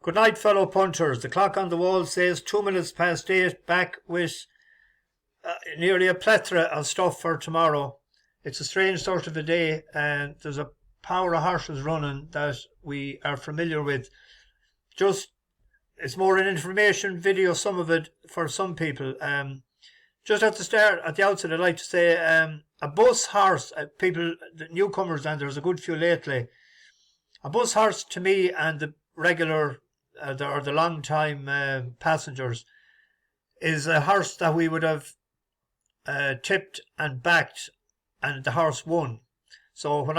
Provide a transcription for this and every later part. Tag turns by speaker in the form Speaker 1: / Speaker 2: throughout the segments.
Speaker 1: Good night, fellow punters. The clock on the wall says 2 minutes past 8, back with nearly a plethora of stuff for tomorrow. It's a strange sort of a day, and there's a power of horses running that we are familiar with. It's more an information video, some of it, for some people. Just at the outset, I'd like to say a bus horse, the newcomers, and there's a good few lately. A bus horse to me and the regular or the long time passengers is a horse that we would have tipped and backed, and the horse won. So when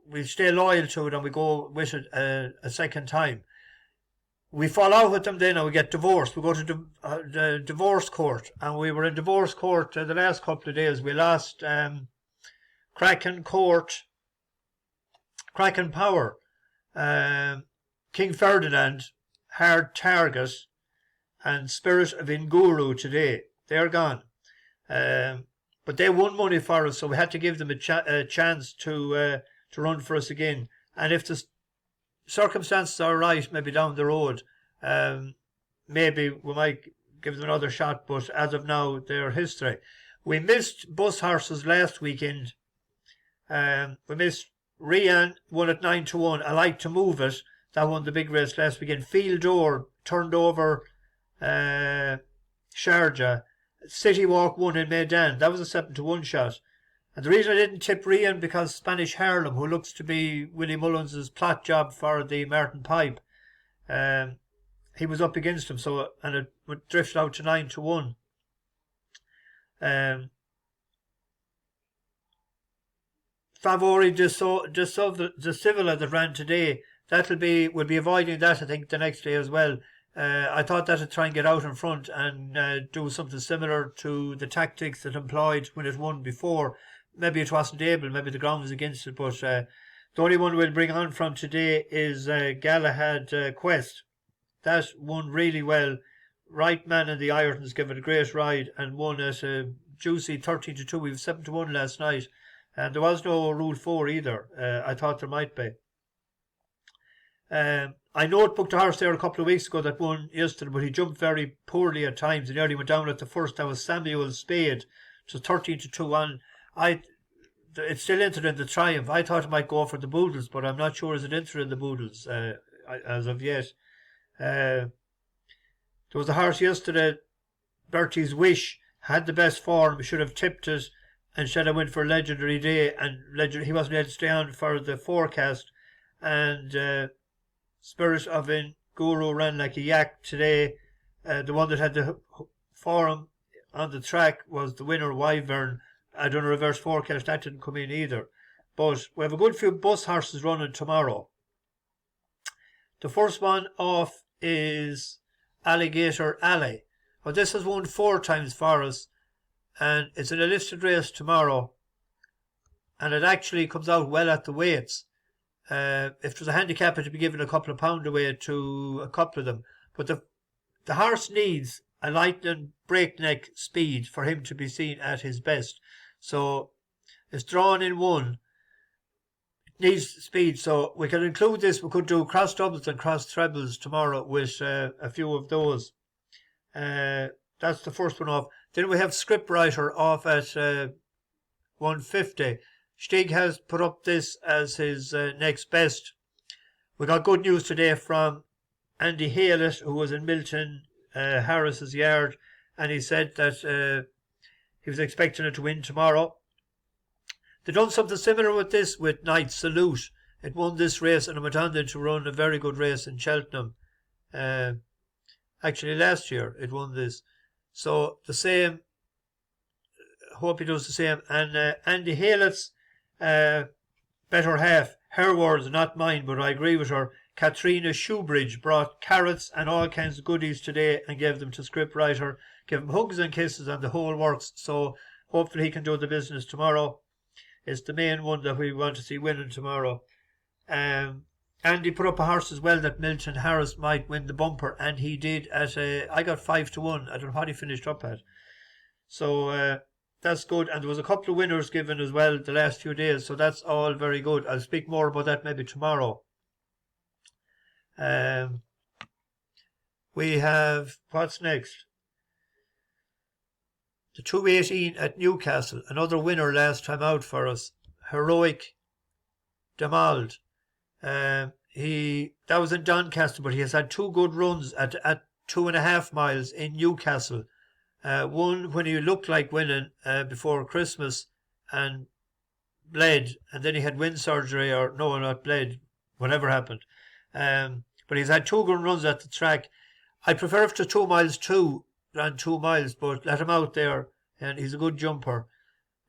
Speaker 1: we stay loyal to it and we go with it a second time. We fall out with them then and we get divorced. We go to the divorce court, and we were in divorce court the last couple of days. We lost Kraken Power, King Ferdinand, Hard Target, and Spirit of Inguru today. They're gone. But they won money for us, so we had to give them a chance to run for us again. And if the circumstances are right, maybe down the road, maybe we might give them another shot, but as of now, they're history. We missed bus horses last weekend. We missed Rian, won at 9-1. I like to move it. That won the big race last weekend. Field Door turned over Sharjah. City Walk won in Maidan. That was a 7-1 shot. And the reason I didn't tip Rian, because Spanish Harlem, who looks to be Willie Mullins' plot job for the Martin Pipe, he was up against him, and it would drift out to 9-1. Favori de Civila that ran today, we'll be avoiding that, I think, the next day as well. I thought that'd try and get out in front and do something similar to the tactics it employed when it won before. Maybe it wasn't able, maybe the ground was against it, but the only one we'll bring on from today is Galahad Quest. That won really well. Right man in the Irons gave it a great ride and won at a juicy 13-2. We were 7-1 last night, and there was no Rule 4 either. I thought there might be. I notebooked a horse there a couple of weeks ago that won yesterday, but he jumped very poorly at times. He nearly went down at the first. That was Samuel Spade. So 13-2 on. It's still entered in the Triumph. I thought it might go for the Boodles, but I'm not sure is it entered in the Boodles as of yet. There was a horse yesterday, Bertie's Wish, had the best form, should have tipped it, and said I went for Legendary Day, and he wasn't able to stay on for the forecast, and Spirit of Inguru ran like a yak today. The one that had the form on the track was the winner, Wyvern. I done a reverse forecast, that didn't come in either. But we have a good few bus horses running tomorrow. The first one off is Alligator Alley. Well, this has won 4 times for us, and it's an listed race tomorrow, and it actually comes out well at the weights. If there's a handicap, it'd be given a couple of pound away to a couple of them. But the horse needs a lightning breakneck speed for him to be seen at his best. So it's drawn in 1. It needs speed, so we can include this. We could do cross doubles and cross trebles tomorrow with a few of those. That's the first one off. Then we have Scriptwriter off at 150. Stig has put up this as his next best. We got good news today from Andy Hallett, who was in Milton Harris's yard, and he said that he was expecting it to win tomorrow. They've done something similar with this with Knight Salute. It won this race and it went on then to run a very good race in Cheltenham. Actually last year it won this. So the same, hope he does the same. And Andy Hallett's better half, her words, not mine, but I agree with her. Katrina Shoebridge brought carrots and all kinds of goodies today and gave them to Scriptwriter. Give him hugs and kisses and the whole works. So hopefully he can do the business tomorrow. It's the main one that we want to see winning tomorrow. Andy put up a horse as well that Milton Harris might win the bumper, and he did at I got 5-1. I don't know what he finished up at. So that's good. And there was a couple of winners given as well the last few days, so that's all very good. I'll speak more about that maybe tomorrow. We have, what's next? The 218 at Newcastle, another winner last time out for us. Heroique de Maulde. That was in Doncaster, but he has had 2 good runs at 2.5 miles in Newcastle. One when he looked like winning before Christmas and bled, and then he had wind surgery, or no, not bled, whatever happened. But he's had 2 good runs at the track. I prefer if to 2 miles too than 2 miles, but let him out there, and he's a good jumper.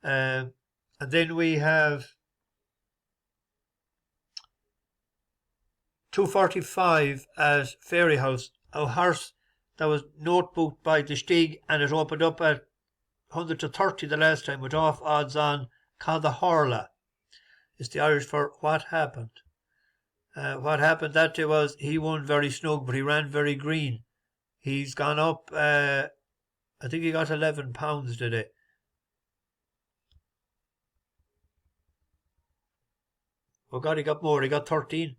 Speaker 1: And then we have 2:45 at Fairyhouse, a horse that was notebooked by the Stig, and it opened up at 100 to 30 the last time with off odds on. Cadatharla is the Irish for what happened. What happened that day was he won very snug, but he ran very green. He's gone up, I think he got £11, did he? Oh God, he got more, he got 13.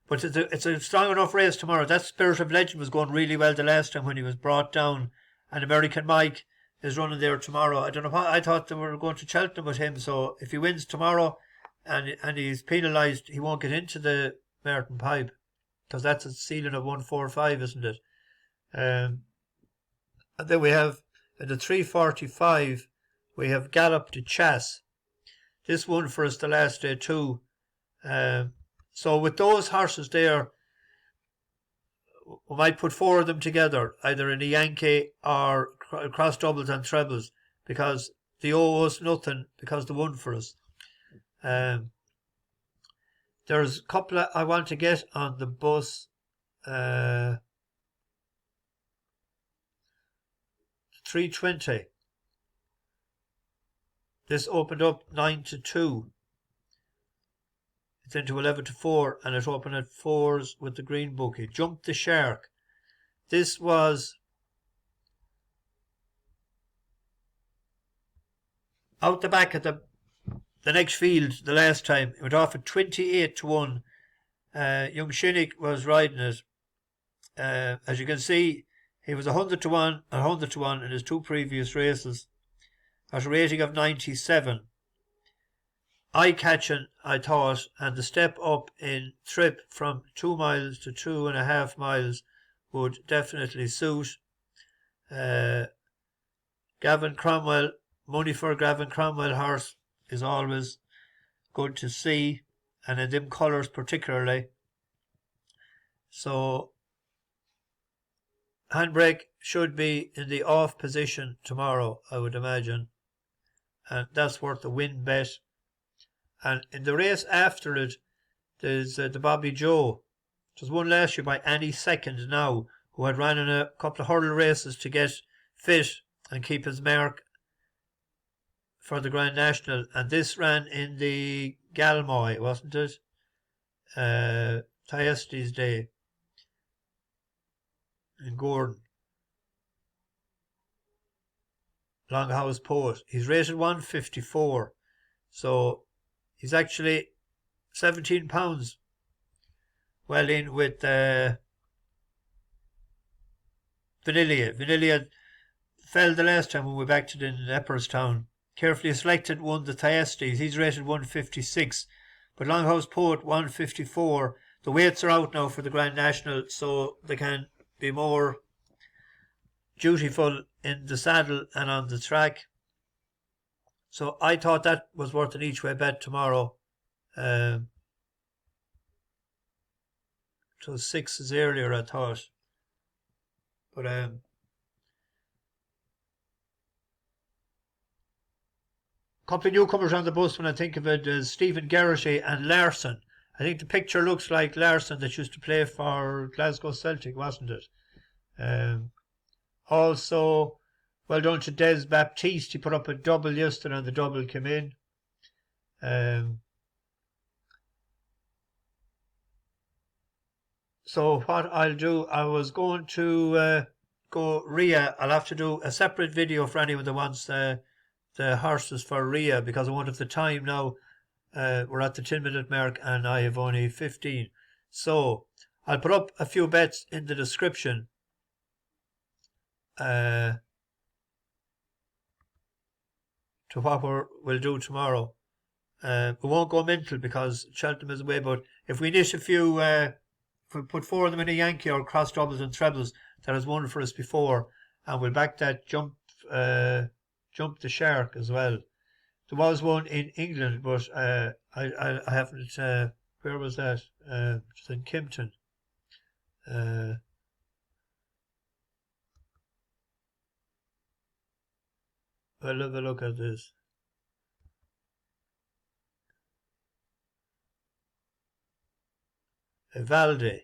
Speaker 1: But it's a strong enough race tomorrow. That Spirit of Legend was going really well the last time when he was brought down. And American Mike is running there tomorrow. I don't know what, I thought they were going to Cheltenham with him. So if he wins tomorrow and he's penalised, he won't get into the Merton Pipe, because that's a ceiling of 145, isn't it? And then we have in the 3:45 we have Galop to Chasse. This won for us the last day too. So with those horses there, we might put 4 of them together, either in a Yankee or cross doubles and trebles, because they owe us nothing because they won for us. There's a couple I want to get on the bus. 3:20. This opened up 9 to 2. It's into 11 to 4, and it opened at 4s with the green bookie. Jump the Shark. This was out the back of the next field the last time. It went off at 28 to 1. Young Shinnick was riding it. As you can see, he was 100 to 1 and 100 to 1 in his 2 previous races at a rating of 97. Eye-catching, I thought, and the step up in trip from 2 miles to 2.5 miles would definitely suit. Gavin Cromwell, money for a Gavin Cromwell horse is always good to see, and in them colours particularly. So handbrake should be in the off position tomorrow, I would imagine, and that's worth a win bet. And in the race after it, there's the Bobby Joe. It was won last year by Annie Second now, who had ran in a couple of hurdle races to get fit and keep his mark for the Grand National. And this ran in the Galmoy, wasn't it? Thyestes Day in Gordon. Longhouse Poet. He's rated 154. So he's actually £17 well in with Vanilla. Vanilla fell the last time when we backed it in Epperstown. Carefully Selected won the Thyestes. He's rated 156. But Longhouse Poet 154. The weights are out now for the Grand National, so they can be more dutiful in the saddle and on the track. So I thought that was worth an each way bet tomorrow. It was 6s earlier, I thought. But couple of newcomers on the bus when I think of it is Stephen Geraghty and Larson. I think the picture looks like Larson that used to play for Glasgow Celtic, wasn't it? Also, well done to Des Baptiste. He put up a double yesterday and the double came in. So what I'll do, I was going to go Rhea. I'll have to do a separate video for anyone that wants the horses for Rhea, because I won't have the time now. We're at the 10-minute mark and I have only 15. So I'll put up a few bets in the description. To what we'll do tomorrow. We won't go mental because Cheltenham is away, but if we niche a few, if we put 4 of them in a Yankee or cross doubles and trebles, that has won for us before, and we'll back that jump the shark as well. There was one in England, but I haven't. Where was that? It's in Kempton. I'll have a look at this. Valde.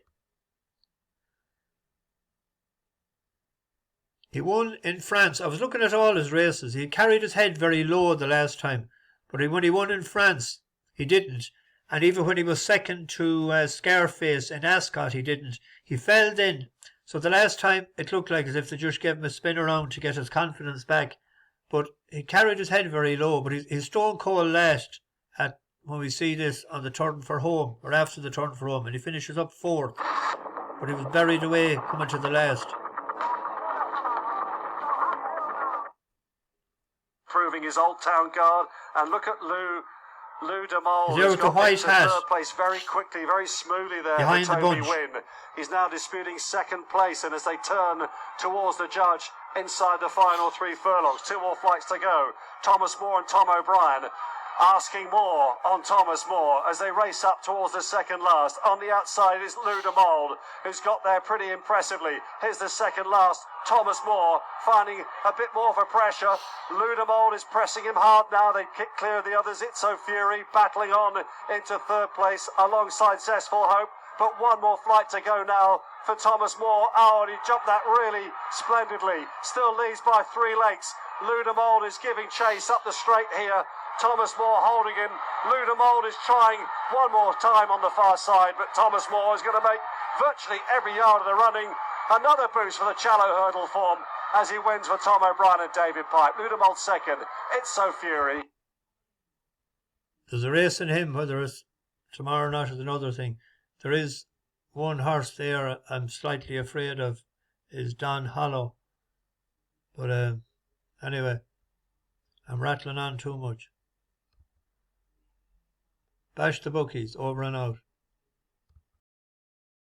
Speaker 1: He won in France. I was looking at all his races. He carried his head very low the last time, but when he won in France, he didn't. And even when he was second to Scarface in Ascot, he didn't. He fell then. So the last time, it looked like as if they just gave him a spin around to get his confidence back. But he carried his head very low. But he's stone cold last at when we see this on the turn for home, or after the turn for home, and he finishes up 4th. But he was buried away coming to the last.
Speaker 2: Proving his Old Town guard, and look at Lou de Maulde.
Speaker 1: He's got white hat.
Speaker 2: Third place very quickly, very smoothly there.
Speaker 1: Behind the bunch.
Speaker 2: Win. He's now disputing 2nd place, and as they turn towards the judge inside the final 3 furlongs, 2 more flights to go. Thomas Moore and Tom O'Brien asking more on Thomas Moore as they race up towards the second last. On the outside is Lou de Maulde, who's got there pretty impressively. Here's the second last, Thomas Moore, finding a bit more for pressure. Lou de Maulde is pressing him hard now. They kick clear of the others. It's So Fury battling on into 3rd place alongside Zestful Hope. But 1 more flight to go now for Thomas Moore. Oh, and he jumped that really splendidly. Still leads by 3 lengths. Lou de Maulde is giving chase up the straight here. Thomas Moore holding him. Lou de Maulde is trying 1 more time on the far side, but Thomas Moore is going to make virtually every yard of the running. Another boost for the Challow hurdle form as he wins for Tom O'Brien and David Pipe. Lou de Maulde 2nd. It's So Fury.
Speaker 1: There's a race in him, whether it's tomorrow or not is another thing. There is one horse there I'm slightly afraid of, is Don Hollow. But anyway, I'm rattling on too much. Bash the bookies, over and out.